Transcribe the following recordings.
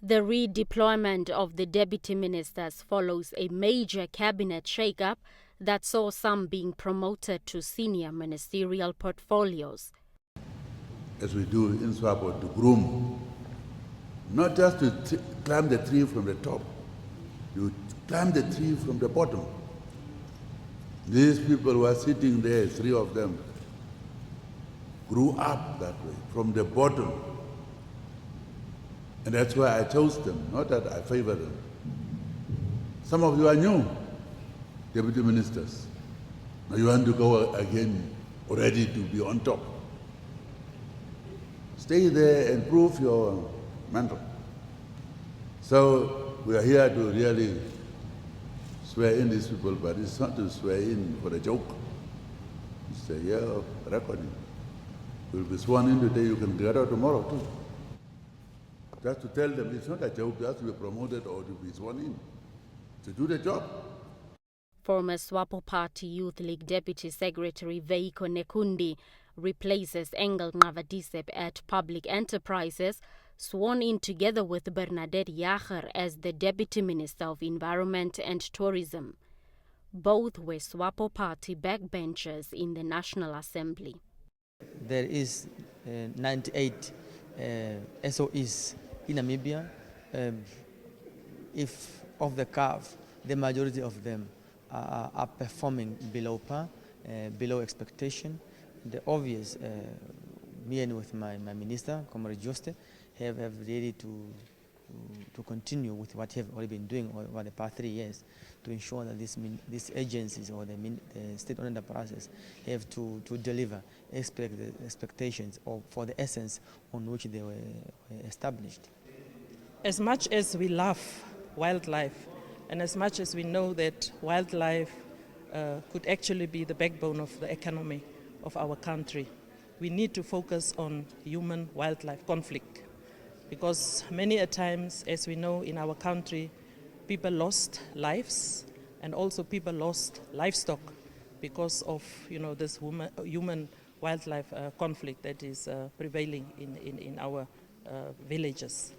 The redeployment of the deputy ministers follows a major cabinet shake-up that saw some being promoted to senior ministerial portfolios. As we do in Swapo, to groom, not just to climb the tree from the top, you climb the tree from the bottom. These people who are sitting there, 3 of them, grew up that way, from the bottom. And that's why I chose them, not that I favor them. Some of you are new deputy ministers. Now you want to go again, already to be on top. Stay there and prove your mantle. So we are here to really swear in these people, but it's not to swear in for a joke. It's a year of reckoning. You'll be sworn in today, you can get out tomorrow too. Just to tell them it's not a joke, you have to be promoted or to be sworn in, to do the job. Former Swapo Party Youth League Deputy Secretary Veiko Nekundi replaces Engel Navadisep at Public Enterprises, sworn in together with Bernadette Jager as the Deputy Minister of Environment and Tourism. Both were Swapo Party backbenchers in the National Assembly. There is 98 SOEs in Namibia. If of the curve, the majority of them are performing below par, below expectation. The obvious, me and with my minister, Comrade Juste, have ready to continue with what have already been doing over the past 3 years to ensure that these agencies or the state-owned enterprises have to deliver expectations or for the essence on which they were established. As much as we love wildlife and as much as we know that wildlife could actually be the backbone of the economy of our country, we need to focus on human-wildlife conflict. Because many a times, as we know in our country, people lost lives and also people lost livestock because of this human-wildlife conflict that is prevailing in our villages.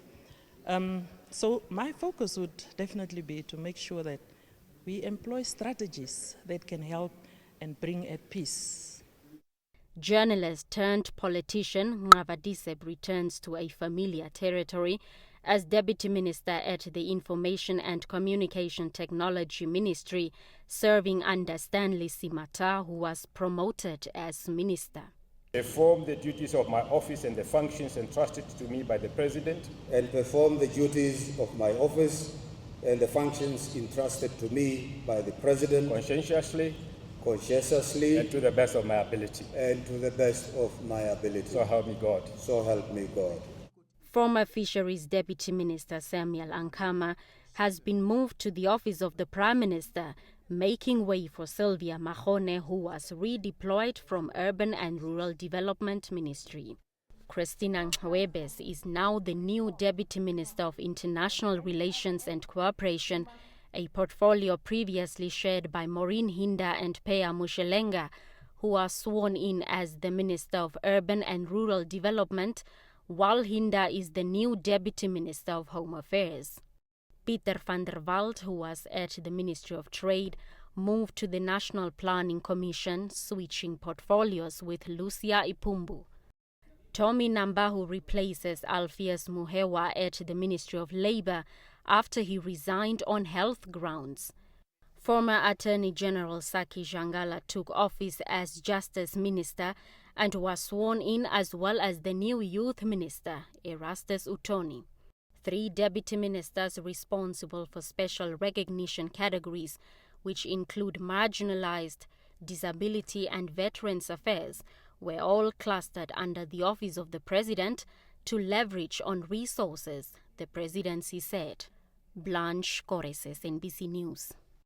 So my focus would definitely be to make sure that we employ strategies that can help and bring at peace. Journalist turned politician Navadisep returns to a familiar territory as Deputy Minister at the Information and Communication Technology Ministry, serving under Stanley Simata, who was promoted as Minister. Perform the duties of my office and the functions entrusted to me by the President. And perform the duties of my office and the functions entrusted to me by the President. Conscientiously. And to the best of my ability. And to the best of my ability. So help me God. So help me God. Former Fisheries Deputy Minister Samuel Ankama has been moved to the office of the Prime Minister, making way for Sylvia Mahone, who was redeployed from Urban and Rural Development Ministry. Christina Nhwebes is now the new Deputy Minister of International Relations and Cooperation, a portfolio previously shared by Maureen Hinda and Pea Mushelenga, who are sworn in as the Minister of Urban and Rural Development, while Hinda is the new Deputy Minister of Home Affairs. Peter van der Walt, who was at the Ministry of Trade, moved to the National Planning Commission, switching portfolios with Lucia Ipumbu. Tommy Nambahu replaces Alpheus Muhewa at the Ministry of Labour after he resigned on health grounds. Former Attorney General Saki Jangala took office as Justice Minister and was sworn in, as well as the new Youth Minister, Erastus Utoni. 3 deputy ministers responsible for special recognition categories, which include marginalized, disability and veterans affairs, were all clustered under the office of the President to leverage on resources, the presidency said. Blanche Koreses, NBC News.